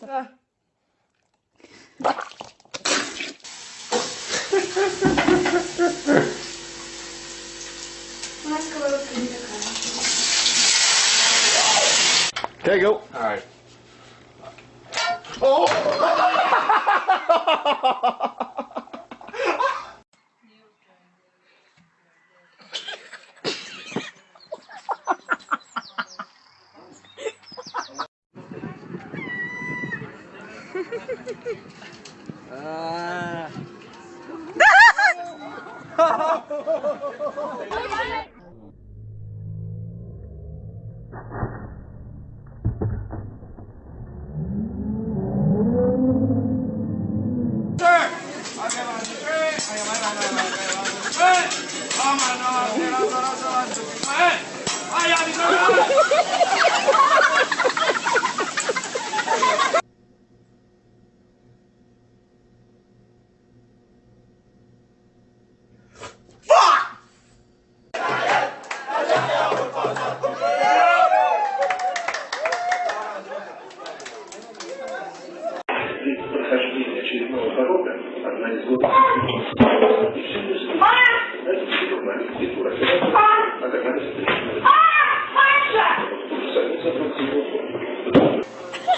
Okay, go. All right. Oh! Прохождение очередного порока – одна из главных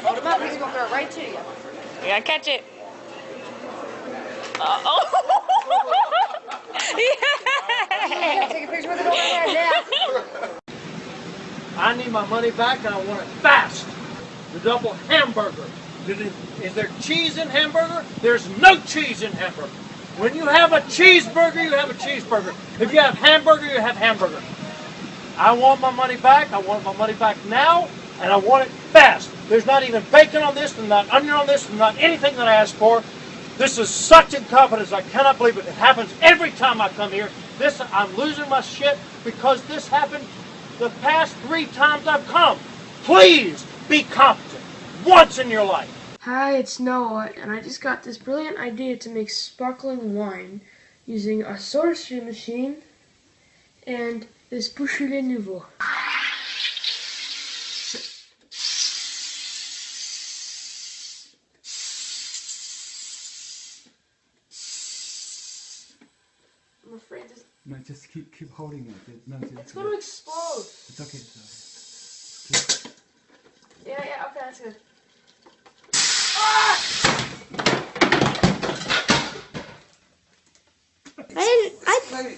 Hold him up, he's gonna throw it right to you. You gotta catch it. Oh! Yeah. Take a picture with it over there, Dad. I need my money back and I want it fast. The double hamburger. Is there cheese in hamburger? There's no cheese in hamburger. When you have a cheeseburger, you have a cheeseburger. If you have hamburger, you have hamburger. I want my money back. I want my money back now, and I want it fast. There's not even bacon on this, and not onion on this, and not anything that I asked for. This is such incompetence. I cannot believe it. It happens every time I come here. I'm losing my shit because this happened the past 3 times I've come. Please be competent once in your life. Hi, it's Noah, and I just got this brilliant idea to make sparkling wine using a soda stream machine and this boucherie nouveau. I'm afraid this... No, just keep holding it. No, it's going to explode. It's okay. Yeah, okay, that's good.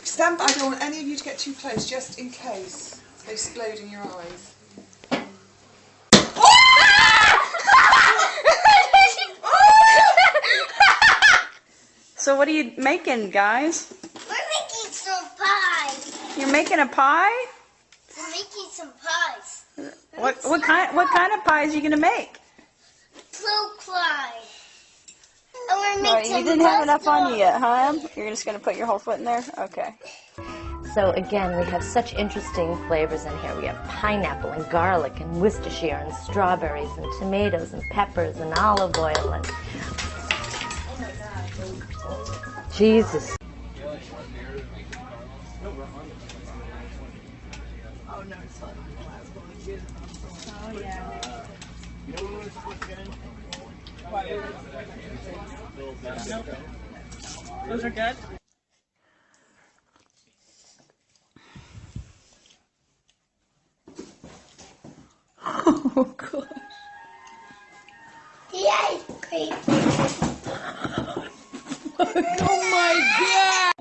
Stand by. I don't want any of you to get too close, just in case they explode in your eyes. So what are you making, guys? We're making some pie. You're making a pie? We're making some pies. What kind of pies are you gonna make? Slow pie. And we're making You didn't have enough on you yet, huh? You're just gonna put your whole foot in there? Okay. So again, we have such interesting flavors in here. We have pineapple and garlic and Worcestershire and strawberries and tomatoes and peppers and olive oil and Jesus. Oh, no, it's fun. Oh, yeah. Those are good? Oh, gosh. The ice cream. Oh, my God.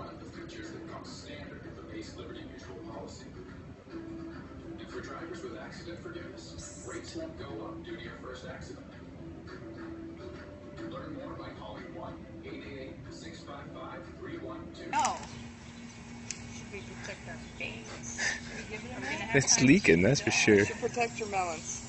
For drivers with accident forgiveness, rates won't go up due to your first accident. Learn more by calling 1-888-655-312. No. Should we protect our face? It's leaking, that's for sure. You should protect your melons.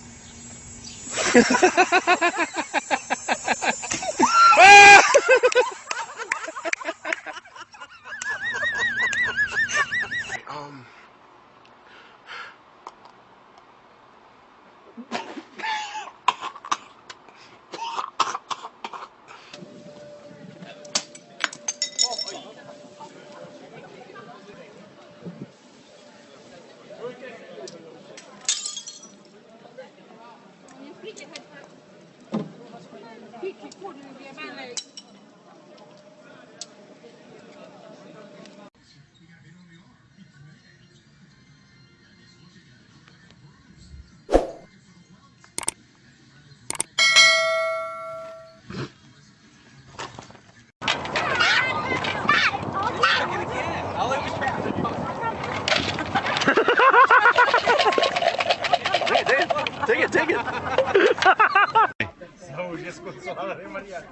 Take it, take it. Znowu się skłócona, Maria.